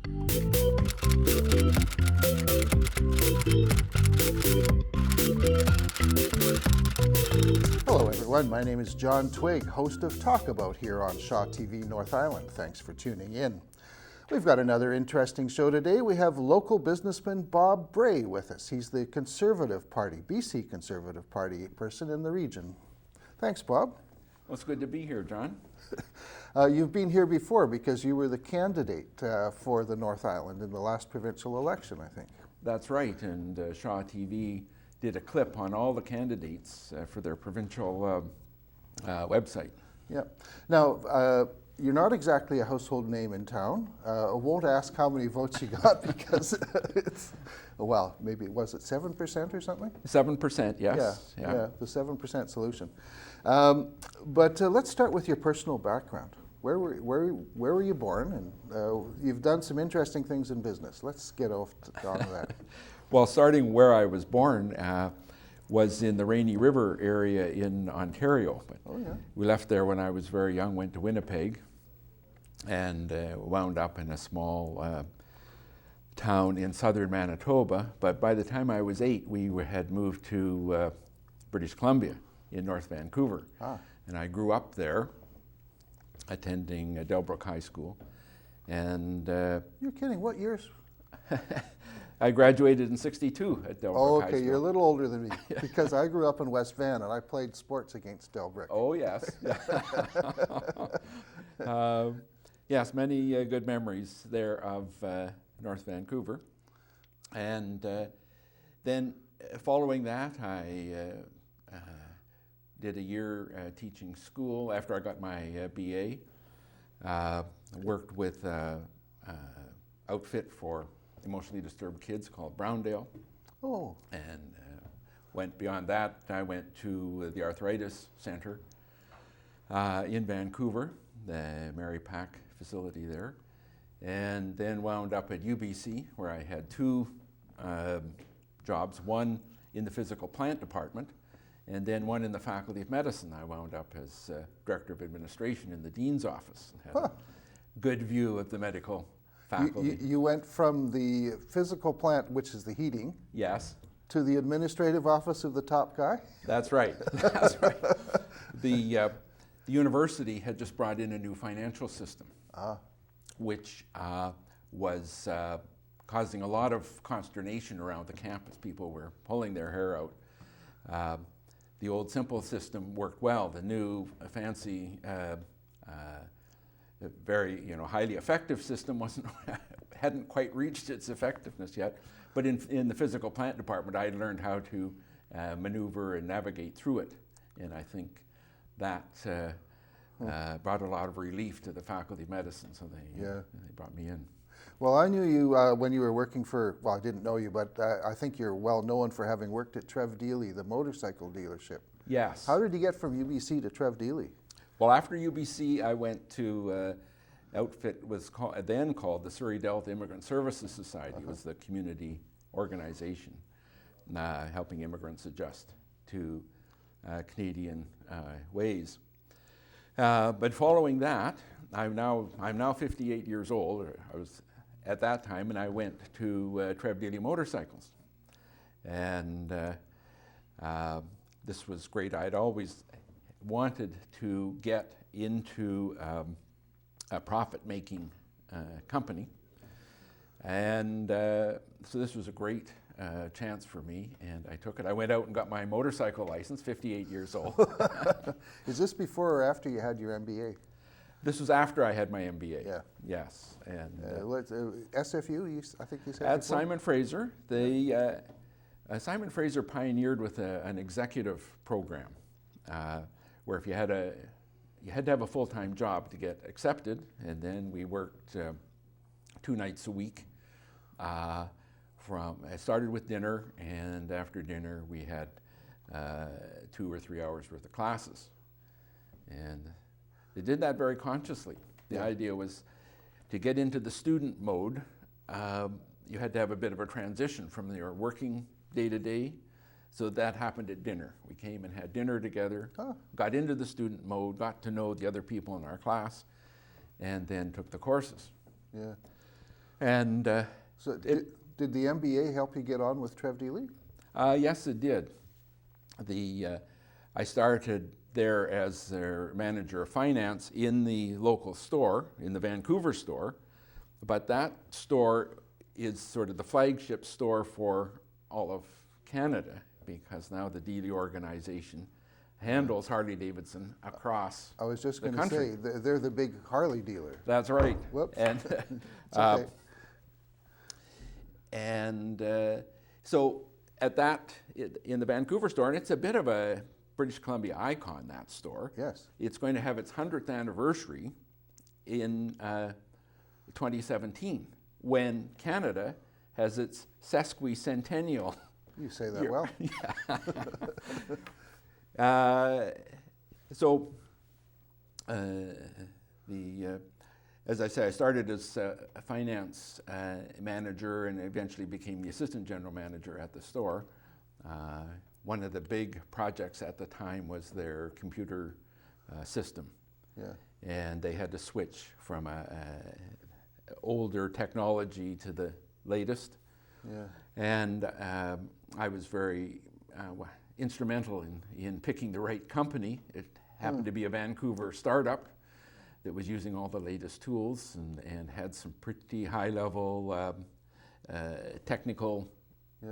Hello everyone, my name is John Twigg, host of Talk About here on Shaw TV North Island. Thanks for tuning in. We've got another interesting show today. We have local businessman Bob Bray with us. He's the Conservative Party, BC Conservative Party person in the region. Thanks, Bob. Well, it's good to be here, John. You've been here before because you were the candidate for the North Island in the last provincial election, I think. That's right, and Shaw TV did a clip on all the candidates for their provincial website. Yeah. Now, you're not exactly a household name in town. I won't ask how many votes you got because it's, well, maybe, was it 7% or something? 7%, yes. Yeah, the 7% solution. But let's start with your personal background. Where were you born? And you've done some interesting things in business. Let's get on to that. Well, starting where I was born was in the Rainy River area in Ontario. But we left there when I was very young, went to Winnipeg, and wound up in a small town in southern Manitoba. But by the time I was 8, we had moved to British Columbia in North Vancouver. And I grew up there, attending Delbrook High School. And you're kidding, what years? I graduated in '62 at Delbrook High School. You're a little older than me, because I grew up in West Van and I played sports against Delbrook. Oh, yes. Yes, many good memories there of North Vancouver. And then following that, I did a year teaching school after I got my BA. Worked with outfit for emotionally disturbed kids called Browndale. Oh. And went beyond that. I went to the Arthritis Center in Vancouver, the Mary Pack facility there, and then wound up at UBC, where I had 2 jobs, one in the physical plant department, and then one in the Faculty of Medicine. I wound up as Director of Administration in the Dean's office. Had a good view of the medical faculty. You went from the physical plant, which is the heating, yes, to the administrative office of the top guy? That's right. That's right. The university had just brought in a new financial system, which was causing a lot of consternation around the campus. People were pulling their hair out. The old simple system worked well. The new fancy very highly effective system hadn't quite reached its effectiveness yet, but in the physical plant department I learned how to maneuver and navigate through it, and I think that brought a lot of relief to the Faculty of Medicine, so they brought me in. Well, I knew you when you were working for, well, I didn't know you, but I think you're well known for having worked at Trev Dealey, the motorcycle dealership. Yes. How did you get from UBC to Trev Dealey? Well, after UBC, I went to outfit was then called the Surrey Delta Immigrant Services Society. It was the community organization helping immigrants adjust to Canadian ways. But following that, I'm now 58 years old. I was at that time, and I went to Trev Dealey Motorcycles, and this was great. I'd always wanted to get into a profit-making company, and so this was a great chance for me, and I took it. I went out and got my motorcycle license, 58 years old. Is this before or after you had your MBA? This was after I had my MBA. Yeah. Yes. And SFU, I think you said? At Simon Fraser, Simon Fraser pioneered with an executive program where if you had to have a full-time job to get accepted, and then we worked 2 nights a week. I started with dinner, and after dinner we had 2 or 3 hours worth of classes, and they did that very consciously. The idea was to get into the student mode. You had to have a bit of a transition from your working day to day. So that happened at dinner. We came and had dinner together, got into the student mode, got to know the other people in our class, and then took the courses. Yeah. And So did the MBA help you get on with Trev Dealey? yes, it did. I started there as their manager of finance in the local store, in the Vancouver store, but that store is sort of the flagship store for all of Canada, because now the Dealey organization handles Harley-Davidson across I was just the going to country. say, they're the big Harley dealer. That's right. Whoops. And It's okay. So at that, in the Vancouver store, and it's a bit of a British Columbia icon, that store. Yes. It's going to have its 100th anniversary in 2017, when Canada has its sesquicentennial. You say that year. well. As I say, I started as a finance manager and eventually became the assistant general manager at the store. One of the big projects at the time was their computer system. Yeah. And they had to switch from older technology to the latest. Yeah. And I was very instrumental in picking the right company. It happened to be a Vancouver startup that was using all the latest tools and had some pretty high-level technical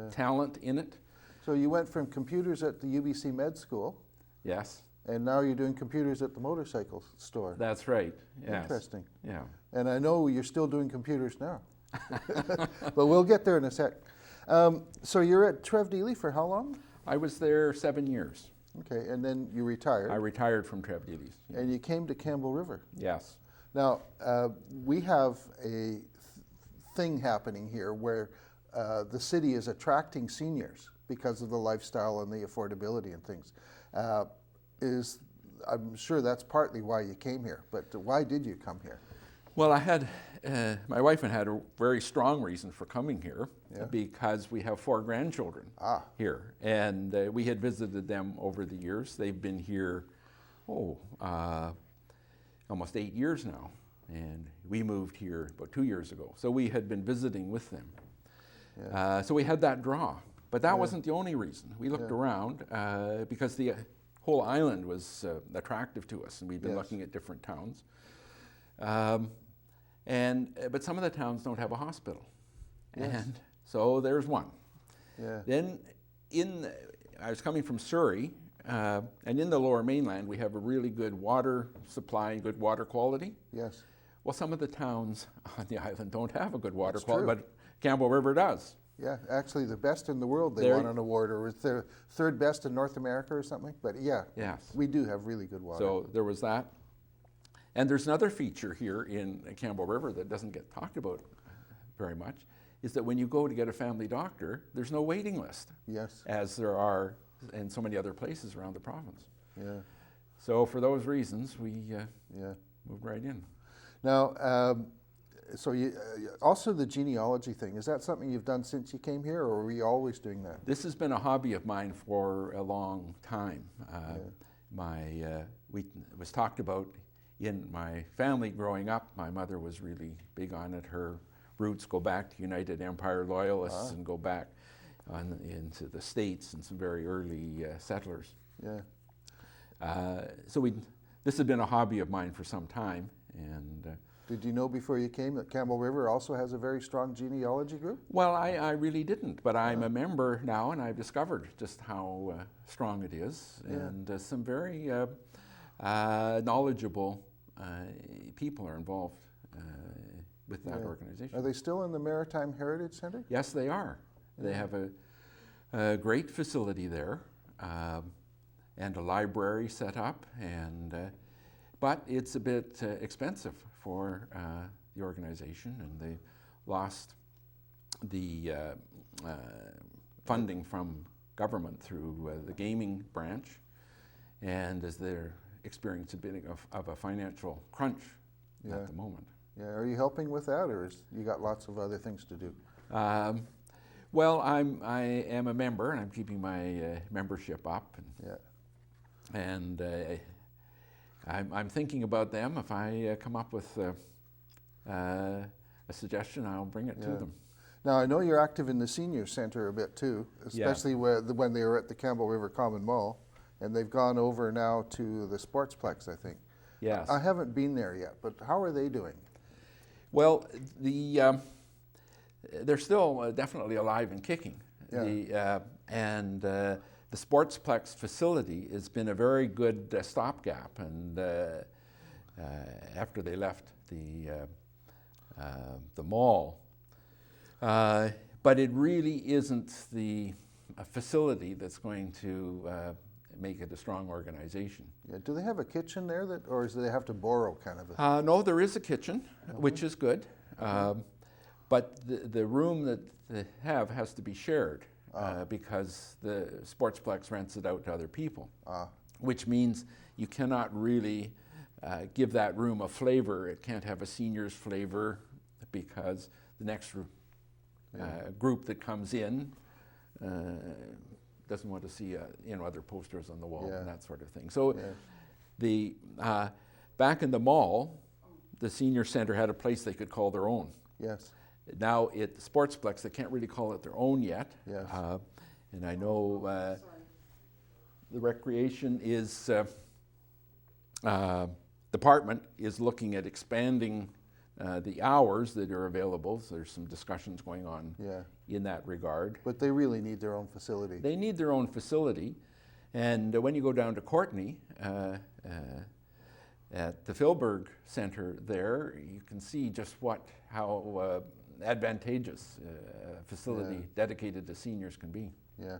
talent in it. So you went from computers at the UBC Med School, Yes, and now you're doing computers at the motorcycle store. that's right. Yes. Interesting. Yeah. And I know you're still doing computers now. But we'll get there in a sec. So you're at Trev Dealey for how long? I was there 7 years. Okay, and then you retired. I retired from Trev Dealey's. Yeah. And you came to Campbell River. Yes. Now, we have a thing happening here where the city is attracting seniors because of the lifestyle and the affordability and things. I'm sure that's partly why you came here, but why did you come here? Well, my wife had a very strong reason for coming here, because we have 4 grandchildren here, and we had visited them over the years. They've been here, almost 8 years now, and we moved here about 2 years ago. So we had been visiting with them. Yeah. So we had that draw, but that wasn't the only reason. We looked around because the whole island was attractive to us, and we'd been looking at different towns. But some of the towns don't have a hospital, and so there's one. Yeah. Then I was coming from Surrey, and in the Lower Mainland we have a really good water supply and good water quality. Yes. Well, some of the towns on the island don't have a good water That's quality, true. but Campbell River does. Yeah, actually the best in the world they There- won an award, or it's their third best in North America or something. But yeah, Yes. we do have really good water. So there was that. And there's another feature here in Campbell River that doesn't get talked about very much, is that when you go to get a family doctor, there's no waiting list, Yes. as there are in so many other places around the province. Yeah. So for those reasons, we Yeah. moved right in. Now, so you also the genealogy thing, is that something you've done since you came here, or were you always doing that? This has been a hobby of mine for a long time. It was talked about in my family growing up. My mother was really big on it. Her roots go back to United Empire Loyalists and go back into the States and some very early settlers. Yeah. This has been a hobby of mine for some time. And Did you know before you came that Campbell River also has a very strong genealogy group? well, I really didn't, but I'm a member now, and I've discovered just how strong it is, and some very knowledgeable people are involved with that organization. Are they still in the Maritime Heritage Center? Yes, they are. They have a great facility there, and a library set up, but it's a bit expensive for the organization, and they lost the funding from government through the gaming branch, and as they're experiencing a bit of a financial crunch at the moment. Yeah. Are you helping with that, or you got lots of other things to do? Well, I am a member, and I'm keeping my membership up, and I'm thinking about them if I come up with a suggestion, I'll bring it to them. Now, I know you're active in the senior center a bit too, especially when they were at the Campbell River Common Mall, and they've gone over now to the Sportsplex, I think. Yes. I haven't been there yet, but how are they doing? Well, they're still definitely alive and kicking. Yeah. The Sportsplex facility has been a very good stopgap, and after they left the mall. But it really isn't the facility that's going to make it a strong organization. Yeah. Do they have a kitchen there, or do they have to borrow kind of a? No, there is a kitchen, which is good. But the room that they have has to be shared because the Sportsplex rents it out to other people, which means you cannot really give that room a flavor. It can't have a senior's flavor because the next group that comes in doesn't want to see other posters on the wall and that sort of thing. So the back in the mall, the senior center had a place they could call their own. Yes. Now at the Sportsplex, they can't really call it their own yet. Yes. And I know the recreation department is looking at expanding the hours that are available. So there's some discussions going on in that regard. But they really need their own facility. They need their own facility. And when you go down to Courtenay, at the Philberg Center there, you can see just how advantageous a facility dedicated to seniors can be. Yeah.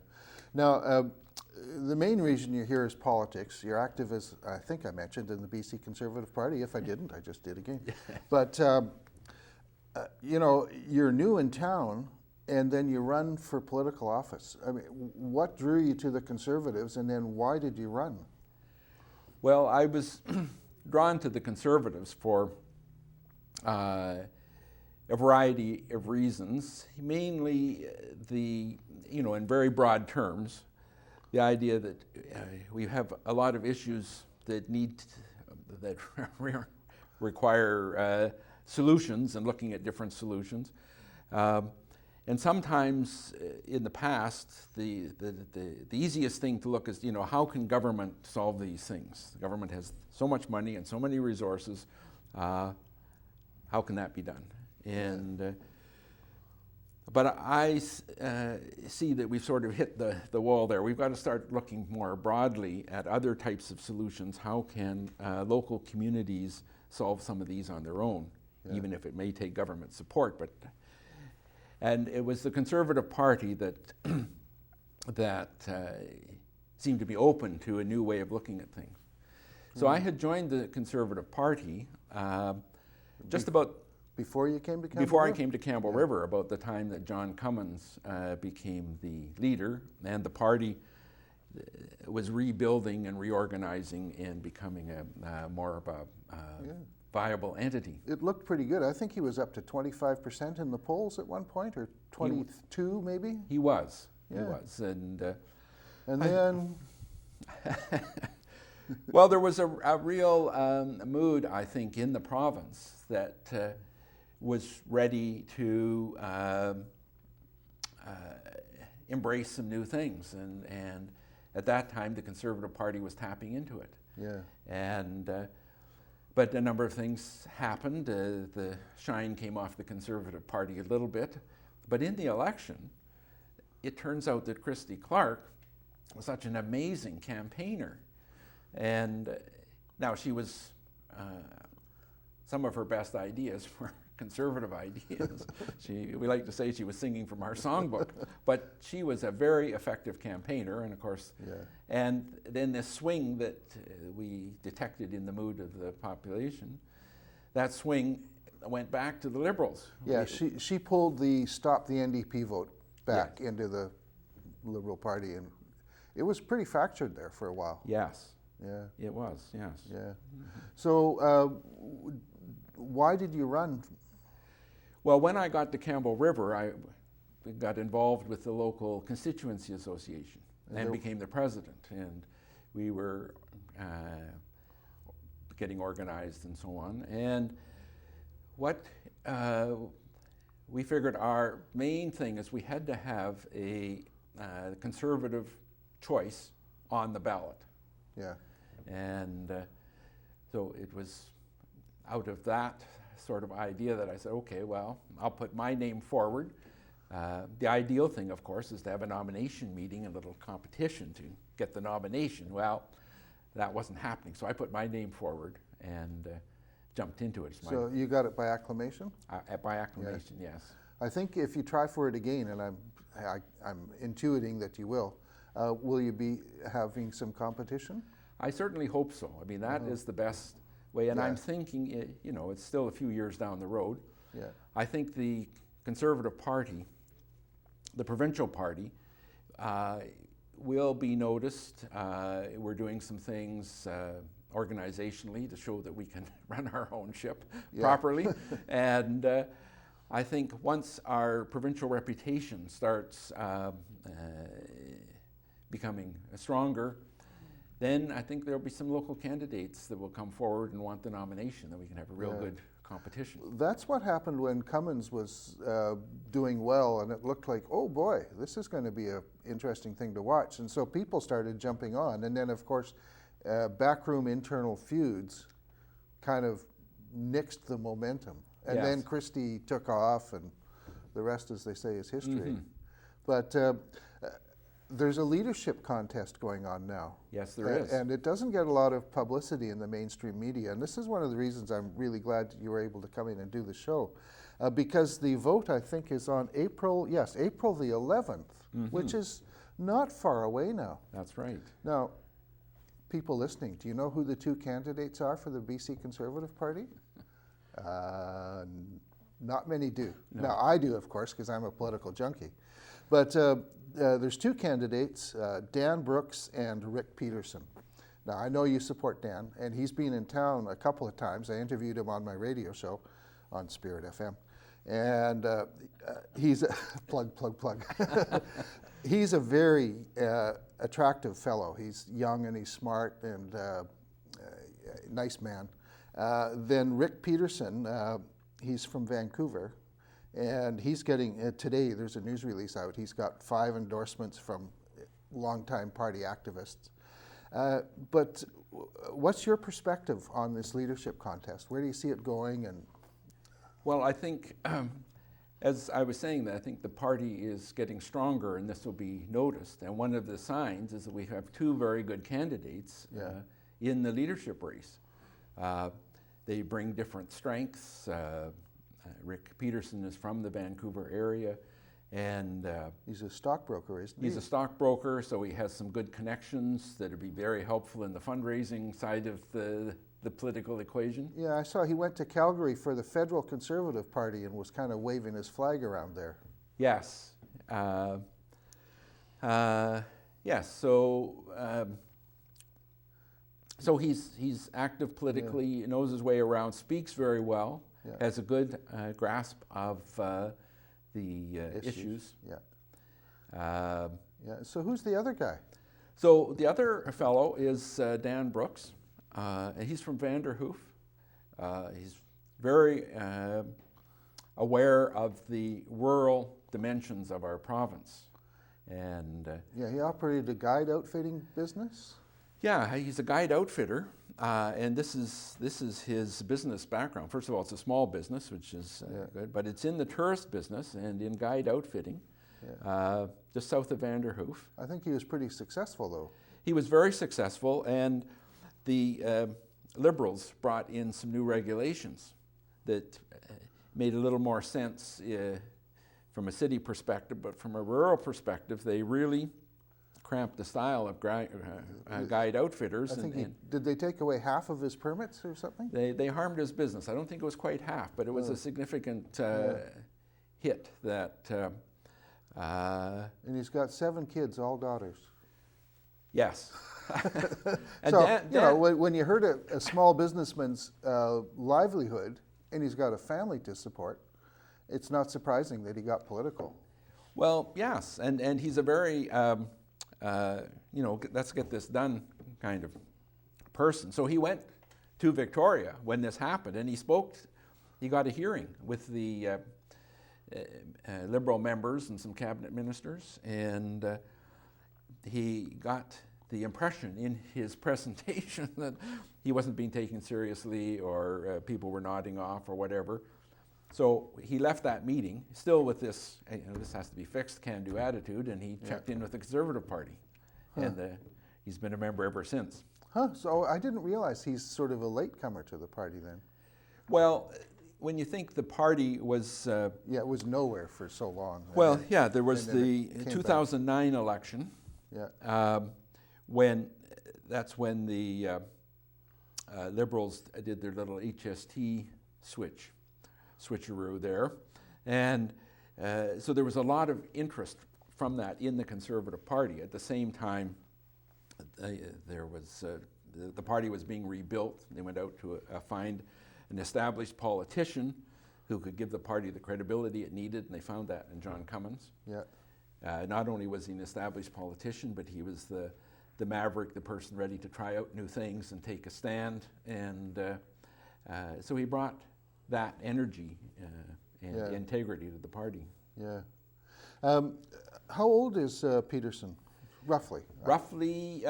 Now, the main reason you're here is politics. You're active, as I think I mentioned, in the BC Conservative Party. If I didn't, I just did again. But, you're new in town, and then you run for political office. I mean, what drew you to the Conservatives, and then why did you run? Well, I was drawn to the Conservatives for a variety of reasons, mainly in very broad terms, the idea that we have a lot of issues that require solutions and looking at different solutions. And sometimes in the past, the easiest thing to look is, how can government solve these things? The government has so much money and so many resources. How can that be done? And but I see that we've sort of hit the wall there. We've got to start looking more broadly at other types of solutions. How can local communities solve some of these on their own, even if it may take government support? And it was the Conservative Party that seemed to be open to a new way of looking at things. So I had joined the Conservative Party just about before you came to Campbell Before River? I came to Campbell River, about the time that John Cummins became the leader, and the party was rebuilding and reorganizing and becoming more of a viable entity. It looked pretty good. I think he was up to 25% in the polls at one point, or 22 maybe? He was. He was. And then... Well, there was a real mood, I think, in the province that was ready to embrace some new things, and at that time the Conservative Party was tapping into it. And but a number of things happened. The shine came off the Conservative Party a little bit, but in the election, it turns out that Christy Clark was such an amazing campaigner. And now she was, some of her best ideas were conservative ideas. We like to say she was singing from our songbook, but she was a very effective campaigner, and of course, and then this swing that we detected in the mood of the population, that swing went back to the Liberals. Yeah, she pulled the Stop the NDP vote back into the Liberal Party, and it was pretty fractured there for a while. Yes. Yeah. It was, yes. Yeah. Mm-hmm. So why did you run? Well, when I got to Campbell River, I got involved with the local constituency association and became the president. And we were getting organized and so on. And what we figured our main thing is we had to have a conservative choice on the ballot. Yeah. And so it was out of that sort of idea that I said, okay, well, I'll put my name forward. The ideal thing, of course, is to have a nomination meeting, a little competition to get the nomination. Well, that wasn't happening, so I put my name forward and jumped into it. So you got it by acclamation? By acclamation, yes. I think if you try for it again, and I'm intuiting that you will you be having some competition? I certainly hope so. I mean, that is the best way, and I'm thinking, it's still a few years down the road. Yeah. I think the Conservative Party, the provincial party, will be noticed. We're doing some things organizationally to show that we can run our own ship properly. And I think once our provincial reputation starts becoming stronger, then I think there'll be some local candidates that will come forward and want the nomination, that we can have a real good competition. That's what happened when Cummins was doing well, and it looked like, oh boy, this is going to be an interesting thing to watch. And so people started jumping on. And then, of course, backroom internal feuds kind of nixed the momentum. And then Christie took off, and the rest, as they say, is history. But there's a leadership contest going on now. Yes, there is. And it doesn't get a lot of publicity in the mainstream media. And this is one of the reasons I'm really glad you were able to come in and do the show. Because the vote, I think, is on April the 11th, which is not far away now. That's right. Now, people listening, do you know who the two candidates are for the BC Conservative Party? Not many do. No. Now, I do, of course, because I'm a political junkie. But there's two candidates, Dan Brooks and Rick Peterson. Now, I know you support Dan, and he's been in town a couple of times. I interviewed him on my radio show on Spirit FM. And he's a plug. He's a very attractive fellow. He's young and he's smart and nice man. Then Rick Peterson, he's from Vancouver. And he's getting, today there's a news release out, he's got 5 endorsements from longtime party activists. But what's your perspective on this leadership contest? Where do you see it going? And well, I think, as I was saying, that I think the party is getting stronger and this will be noticed. And one of the signs is that we have 2 very good candidates in the leadership race. They bring different strengths. Rick Peterson is from the Vancouver area, and he's a stockbroker, isn't he? He's a stockbroker, so he has some good connections that would be very helpful in the fundraising side of the political equation. Yeah, I saw he went to Calgary for the Federal Conservative Party and was kind of waving his flag around there. Yes. Yes, so he's active politically, knows his way around, speaks very well. Has a good grasp of the issues. So who's the other guy? So the other fellow is Dan Brooks. And he's from Vanderhoof. He's very aware of the rural dimensions of our province. And he operated a guide outfitting business? Yeah, he's a guide outfitter. And this is his business background. First of all, it's a small business, which is good, but it's in the tourist business and in guide outfitting, just south of Vanderhoof. I think he was pretty successful, though. He was very successful, and the Liberals brought in some new regulations that made a little more sense from a city perspective, but from a rural perspective, they really cramped the style of guide outfitters. I think did they take away half of his permits or something? They harmed his business. I don't think it was quite half, but it was a significant hit that... and he's got 7 kids, all daughters. Yes. And so, when you heard a small businessman's livelihood and he's got a family to support, it's not surprising that he got political. Well, yes, and he's a very... let's get this done kind of person. So he went to Victoria when this happened, and he spoke he got a hearing with the Liberal members and some cabinet ministers, and he got the impression in his presentation that he wasn't being taken seriously, or people were nodding off or whatever. So he left that meeting still with this, this has to be fixed, can-do attitude, and he checked in with the Conservative Party. And he's been a member ever since. So I didn't realize he's sort of a latecomer to the party then. Well, when you think the party was... it was nowhere for so long. Well, yeah, there was the 2009 election. Yeah. That's when the Liberals did their little HST switcheroo there. And so there was a lot of interest from that in the Conservative Party. At the same time, there was the party was being rebuilt. They went out to find an established politician who could give the party the credibility it needed, and they found that in John Cummins. Yeah. Not only was he an established politician, but he was the maverick, the person ready to try out new things and take a stand. And so he brought that energy and integrity to the party. Yeah. How old is Peterson, roughly? Roughly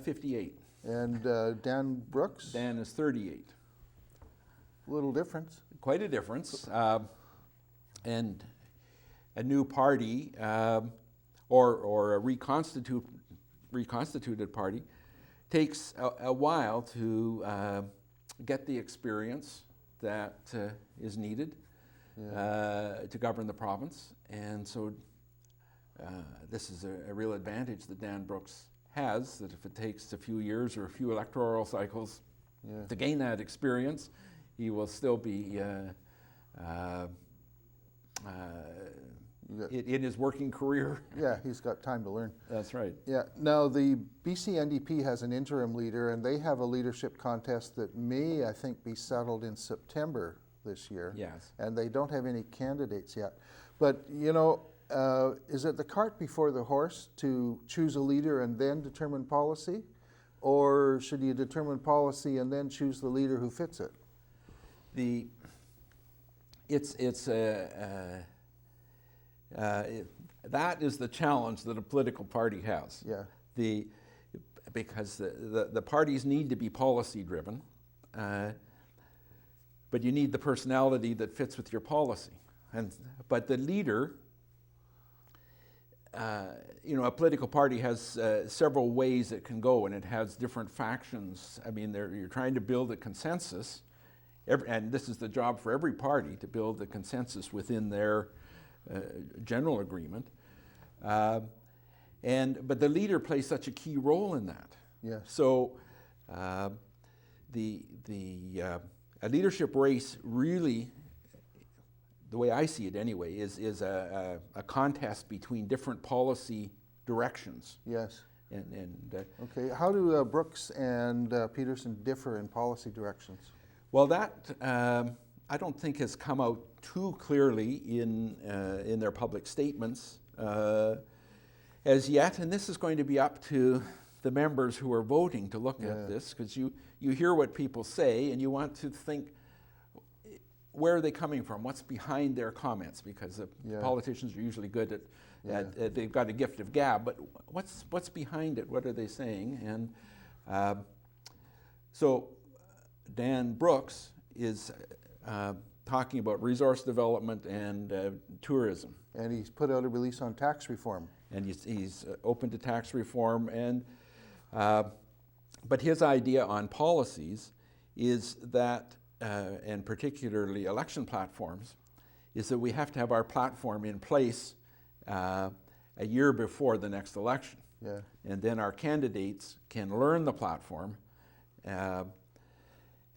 58. And Dan Brooks? Dan is 38. Little difference. Quite a difference. And a new party or a reconstituted party takes a while to get the experience that is needed to govern the province. And so this is a real advantage that Dan Brooks has, that if it takes a few years or a few electoral cycles to gain that experience, he will still be in his working career. Yeah, he's got time to learn. That's right. Yeah. Now, the BC NDP has an interim leader, and they have a leadership contest that may, I think, be settled in September this year. Yes. And they don't have any candidates yet. But, you know, is it the cart before the horse to choose a leader and then determine policy? Or should you determine policy and then choose the leader who fits it? That is the challenge that a political party has. Yeah. Because the parties need to be policy driven, but you need the personality that fits with your policy. But the leader, a political party has several ways it can go, and it has different factions. I mean, you're trying to build a consensus, and this is the job for every party, to build a consensus within their general agreement. But the leader plays such a key role in that. Yes. So a leadership race really, the way I see it anyway, is a contest between different policy directions. Yes. Okay, how do Brooks and Peterson differ in policy directions? Well, that I don't think has come out too clearly in their public statements as yet, and this is going to be up to the members who are voting to look at this, because you hear what people say and you want to think, where are they coming from? What's behind their comments? Because politicians are usually good at they've got a gift of gab, but what's behind it? What are they saying? And so Dan Brooks is talking about resource development and tourism. And he's put out a release on tax reform. And he's open to tax reform. And but his idea on policies is that, and particularly election platforms, is that we have to have our platform in place a year before the next election. Yeah. And then our candidates can learn the platform.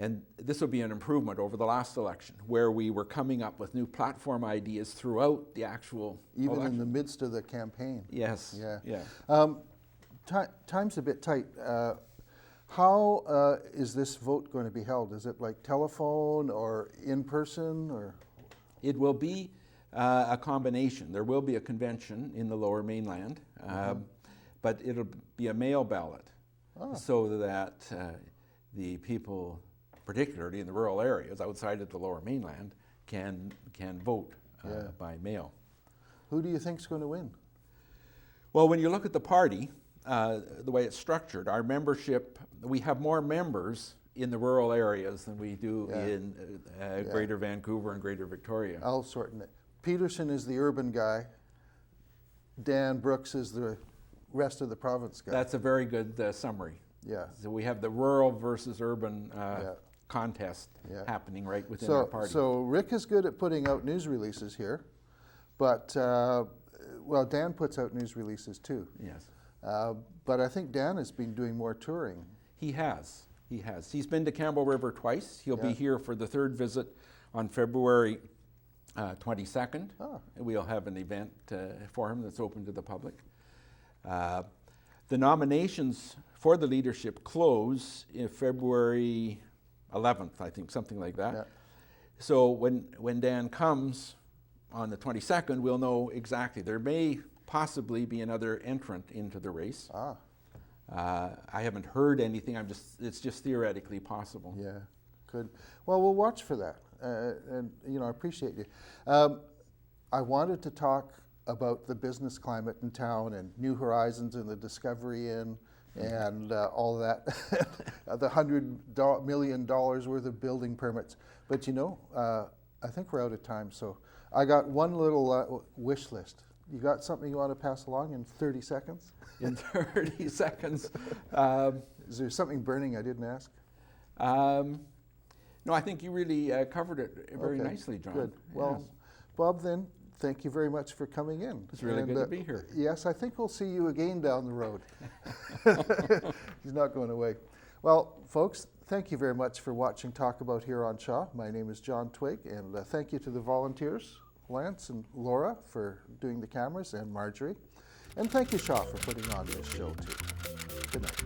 And this will be an improvement over the last election, where we were coming up with new platform ideas throughout the actual election. In the midst of the campaign. Yes. Yeah. Time's a bit tight. How is this vote going to be held? Is it like telephone or in person, or? It will be a combination. There will be a convention in the Lower Mainland, but it'll be a mail ballot, so that the people particularly in the rural areas outside of the Lower Mainland, can vote by mail. Who do you think's going to win? Well, when you look at the party, the way it's structured, our membership, we have more members in the rural areas than we do in Greater Vancouver and Greater Victoria. I'll shorten it. Peterson is the urban guy. Dan Brooks is the rest of the province guy. That's a very good summary. Yeah. So we have the rural versus urban contest happening right within our party. So Rick is good at putting out news releases here, but well, Dan puts out news releases too. Yes. But I think Dan has been doing more touring. He has. He has. He's been to Campbell River twice. He'll be here for the third visit on February 22nd. Oh. We'll have an event for him that's open to the public. The nominations for the leadership close in February 11th, I think, something like that. Yeah. So when Dan comes on the 22nd, we'll know exactly. There may possibly be another entrant into the race. Ah. I haven't heard anything. It's just theoretically possible. Yeah, good. Well, we'll watch for that, and you know, I appreciate you. I wanted to talk about the business climate in town and New Horizons and the Discovery Inn and all that, the $100 million worth of building permits. But you know, I think we're out of time. So I got one little wish list. You got something you want to pass along in 30 seconds? In 30 seconds. Is there something burning I didn't ask? No, I think you really covered it very nicely, John. Good. Well, yes. Bob, then, thank you very much for coming in. It's really good to be here. Yes, I think we'll see you again down the road. He's not going away. Well, folks, thank you very much for watching Talk About here on Shaw. My name is John Twigg, and thank you to the volunteers, Lance and Laura, for doing the cameras, and Marjorie. And thank you, Shaw, for putting on this show, too. Good night.